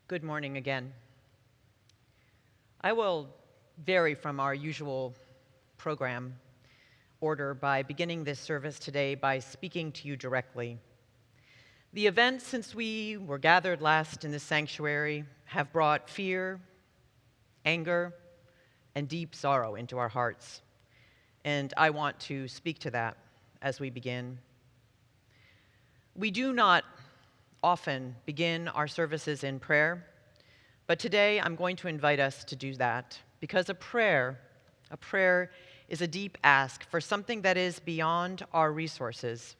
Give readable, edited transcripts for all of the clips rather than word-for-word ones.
Good morning again. I will vary from our usual program order by beginning this service today by speaking to you directly. The events since we were gathered last in this sanctuary have brought fear, anger, and deep sorrow into our hearts, and I want to speak to that as we begin. We do not often begin our services in prayer, but today I'm going to invite us to do that because a prayer is a deep ask for something that is beyond our resources.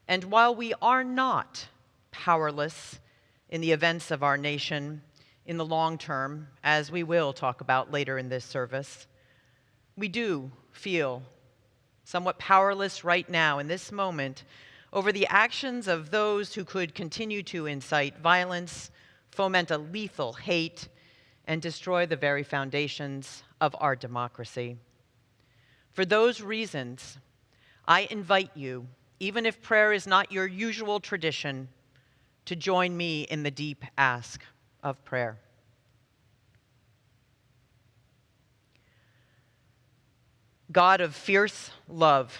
And while we are not powerless in the events of our nation in the long term, as we will talk about later in this service, we do feel somewhat powerless right now in this moment over the actions of those who could continue to incite violence, foment a lethal hate, and destroy the very foundations of our democracy. For those reasons, I invite you, even if prayer is not your usual tradition, to join me in the deep ask of prayer. God of fierce love,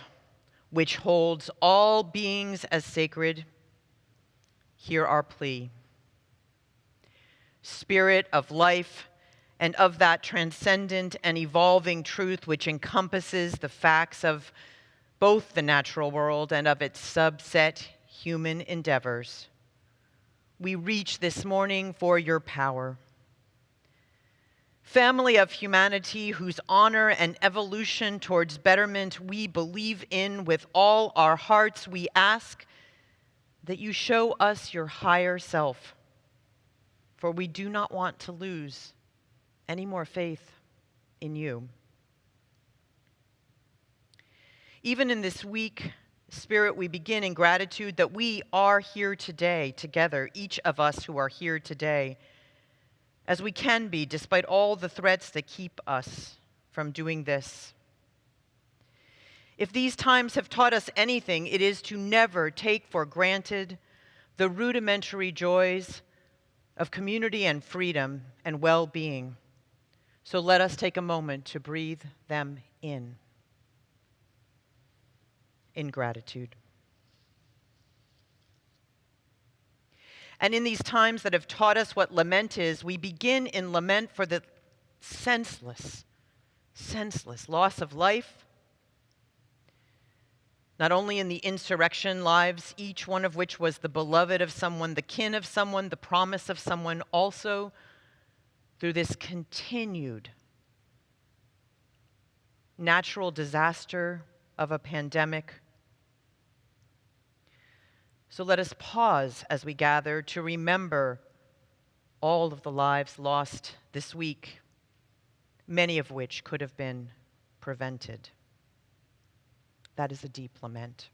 which holds all beings as sacred, hear our plea. Spirit of life and of that transcendent and evolving truth which encompasses the facts of both the natural world and of its subset, human endeavors, we reach this morning for your power. Family of humanity whose honor and evolution towards betterment we believe in with all our hearts, we ask that you show us your higher self, for we do not want to lose any more faith in you. Even in this week, Spirit, we begin in gratitude that we are here today together, each of us who are here today, as we can be, despite all the threats that keep us from doing this. If these times have taught us anything, it is to never take for granted the rudimentary joys of community and freedom and well-being. So let us take a moment to breathe them in gratitude. And in these times that have taught us what lament is, we begin in lament for the senseless loss of life, not only in the insurrection lives, each one of which was the beloved of someone, the kin of someone, the promise of someone, also through this continued natural disaster of a pandemic. So let us pause as we gather to remember all of the lives lost this week, many of which could have been prevented. That is a deep lament.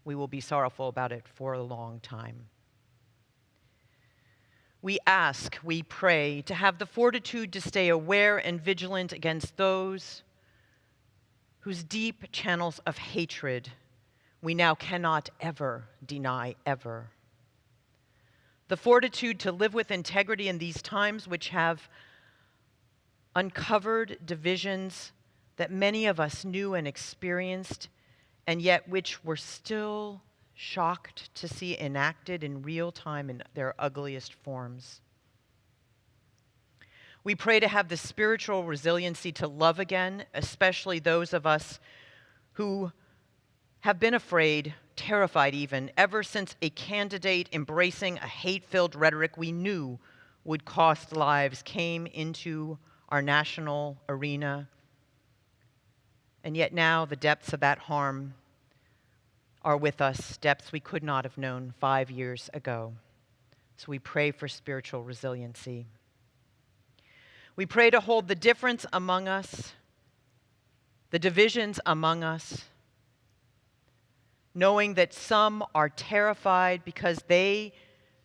We will be sorrowful about it for a long time. We ask, we pray, to have the fortitude to stay aware and vigilant against those whose deep channels of hatred we now cannot ever deny ever. The fortitude to live with integrity in these times which have uncovered divisions that many of us knew and experienced, and yet which we're still shocked to see enacted in real time in their ugliest forms. We pray to have the spiritual resiliency to love again, especially those of us who have been afraid, terrified even, ever since a candidate embracing a hate-filled rhetoric we knew would cost lives came into our national arena. And yet now the depths of that harm are with us, depths we could not have known 5 years ago. So we pray for spiritual resiliency. We pray to hold the difference among us, the divisions among us, knowing that some are terrified because they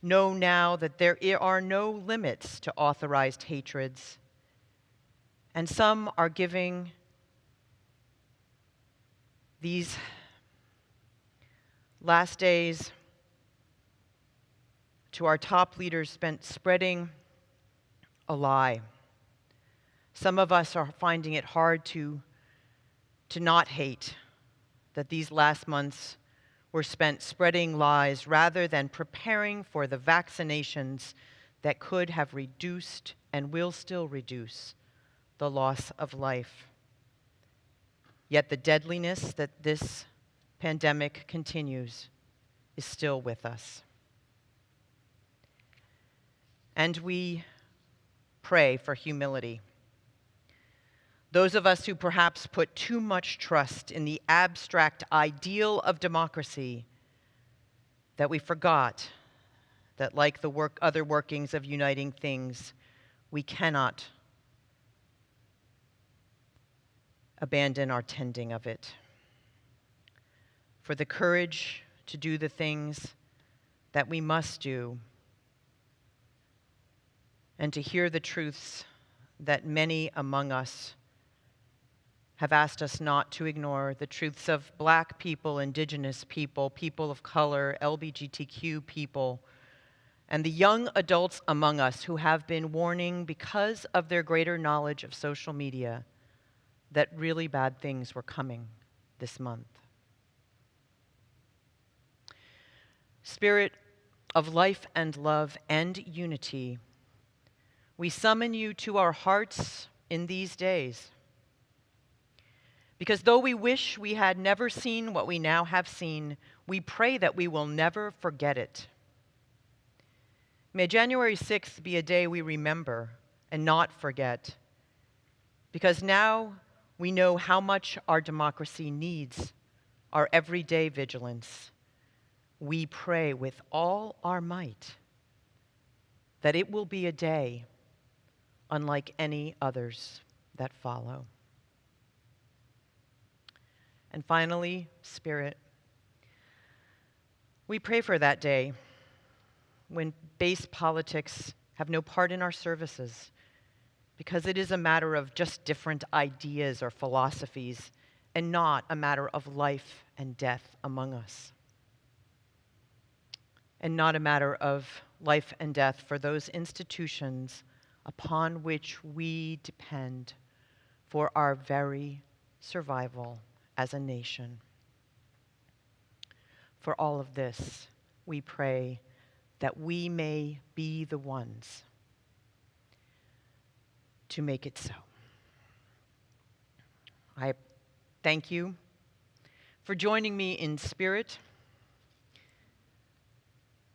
know now that there are no limits to authorized hatreds, and some are giving these last days to our top leaders spent spreading a lie. Some of us are finding it hard to not hate that these last months were spent spreading lies rather than preparing for the vaccinations that could have reduced and will still reduce the loss of life. Yet the deadliness that this pandemic continues is still with us. And we pray for humility. Those of us who perhaps put too much trust in the abstract ideal of democracy, that we forgot that, like the other workings of uniting things, we cannot abandon our tending of it. For the courage to do the things that we must do, and to hear the truths that many among us have asked us not to ignore, the truths of Black people, Indigenous people, people of color, LGBTQ people, and the young adults among us who have been warning because of their greater knowledge of social media that really bad things were coming this month. Spirit of life and love and unity, we summon you to our hearts in these days. Because though we wish we had never seen what we now have seen, we pray that we will never forget it. May January 6th be a day we remember and not forget, because now we know how much our democracy needs our everyday vigilance. We pray with all our might that it will be a day unlike any others that follow. And finally, Spirit, we pray for that day when base politics have no part in our services, because it is a matter of just different ideas or philosophies and not a matter of life and death among us. And not a matter of life and death for those institutions upon which we depend for our very survival as a nation. For all of this, we pray that we may be the ones to make it so. I thank you for joining me in spirit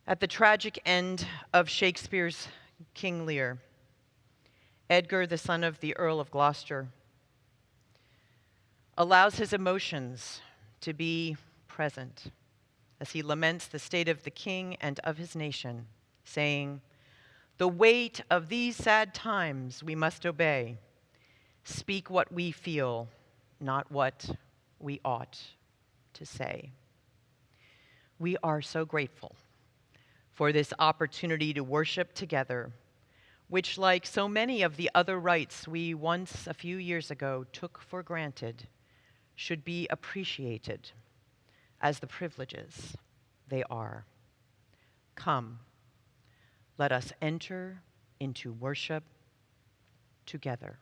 at the tragic end of Shakespeare's King Lear. Edgar, the son of the Earl of Gloucester, allows his emotions to be present as he laments the state of the king and of his nation, saying, "The weight of these sad times we must obey. Speak what we feel, not what we ought to say." We are so grateful for this opportunity to worship together, which, like so many of the other rights we once, a few years ago, took for granted, should be appreciated as the privileges they are. Come, let us enter into worship together.